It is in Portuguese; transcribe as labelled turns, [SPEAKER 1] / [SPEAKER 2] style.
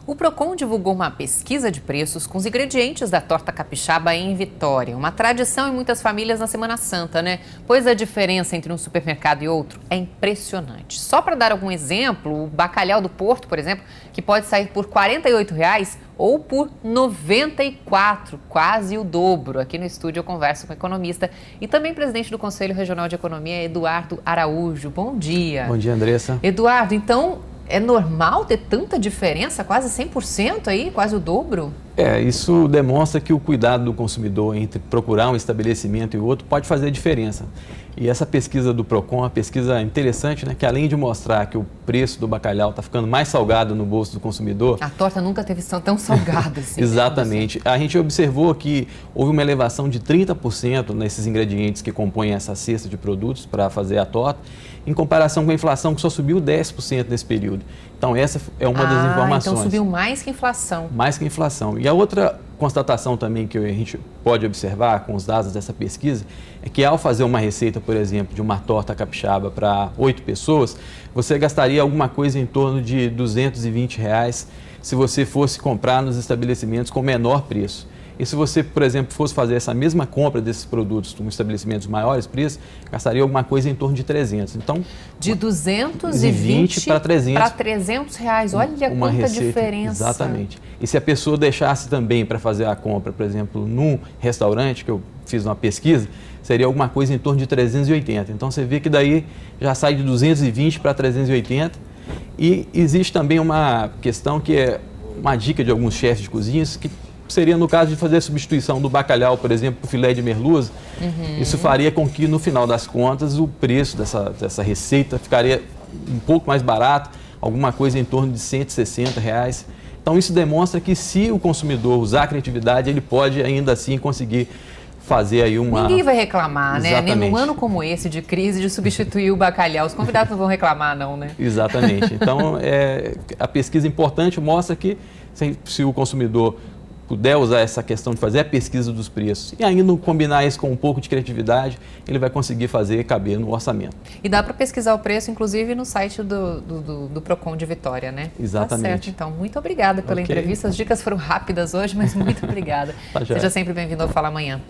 [SPEAKER 1] O Procon divulgou uma pesquisa de preços com os ingredientes da torta capixaba em Vitória. Uma tradição em muitas famílias na Semana Santa, né? Pois a diferença entre um supermercado e outro é impressionante. Só para dar algum exemplo, o bacalhau do Porto, por exemplo, que pode sair por R$ 48,00 ou por R$ 94,00, quase o dobro. Aqui no estúdio eu converso com o economista e também presidente do Conselho Regional de Economia, Eduardo Araújo. Bom dia.
[SPEAKER 2] Bom dia, Andressa.
[SPEAKER 1] Eduardo, então é normal ter tanta diferença, quase 100% aí, quase o dobro?
[SPEAKER 2] Isso demonstra que o cuidado do consumidor entre procurar um estabelecimento e outro pode fazer diferença. E essa pesquisa do Procon é uma pesquisa interessante, né, que além de mostrar que o preço do bacalhau está ficando mais salgado no bolso do consumidor...
[SPEAKER 1] A torta nunca teve tão salgada assim.
[SPEAKER 2] Exatamente. A gente observou que houve uma elevação de 30% nesses ingredientes que compõem essa cesta de produtos para fazer a torta, em comparação com a inflação que só subiu 10% nesse período. Então essa é uma das informações.
[SPEAKER 1] Então subiu mais que a inflação.
[SPEAKER 2] Mais que a inflação. E a outra constatação também que a gente pode observar com os dados dessa pesquisa é que ao fazer uma receita, por exemplo, de uma torta capixaba para 8 pessoas, você gastaria alguma coisa em torno de R$ 220 se você fosse comprar nos estabelecimentos com menor preço. E se você, por exemplo, fosse fazer essa mesma compra desses produtos em estabelecimentos de maiores preços, gastaria alguma coisa em torno de 300. Então,
[SPEAKER 1] de 220
[SPEAKER 2] para 300.
[SPEAKER 1] Para 300 reais. Olha quanta
[SPEAKER 2] receita,
[SPEAKER 1] diferença.
[SPEAKER 2] Exatamente. E se a pessoa deixasse também para fazer a compra, por exemplo, num restaurante, que eu fiz uma pesquisa, seria alguma coisa em torno de 380. Então, você vê que daí já sai de 220 para 380. E existe também uma questão que é uma dica de alguns chefes de cozinhas, que seria no caso de fazer a substituição do bacalhau, por exemplo, por filé de merluza. Isso faria com que, no final das contas, o preço dessa receita ficaria um pouco mais barato, alguma coisa em torno de R$ 160. Então, isso demonstra que, se o consumidor usar a criatividade, ele pode, ainda assim, conseguir fazer aí uma...
[SPEAKER 1] Ninguém vai reclamar, né?
[SPEAKER 2] Exatamente.
[SPEAKER 1] Nem num ano como esse, de crise, de substituir o bacalhau. Os convidados não vão reclamar, não, né?
[SPEAKER 2] Exatamente. Então, a pesquisa importante mostra que, se o consumidor puder usar essa questão de fazer a pesquisa dos preços e ainda combinar isso com um pouco de criatividade, ele vai conseguir fazer caber no orçamento.
[SPEAKER 1] E dá para pesquisar o preço, inclusive, no site do Procon de Vitória, né?
[SPEAKER 2] Exatamente.
[SPEAKER 1] Tá certo, então. Muito obrigada pela entrevista. As dicas foram rápidas hoje, mas muito obrigada.
[SPEAKER 2] Tá.
[SPEAKER 1] Seja sempre bem-vindo ao Fala Amanhã.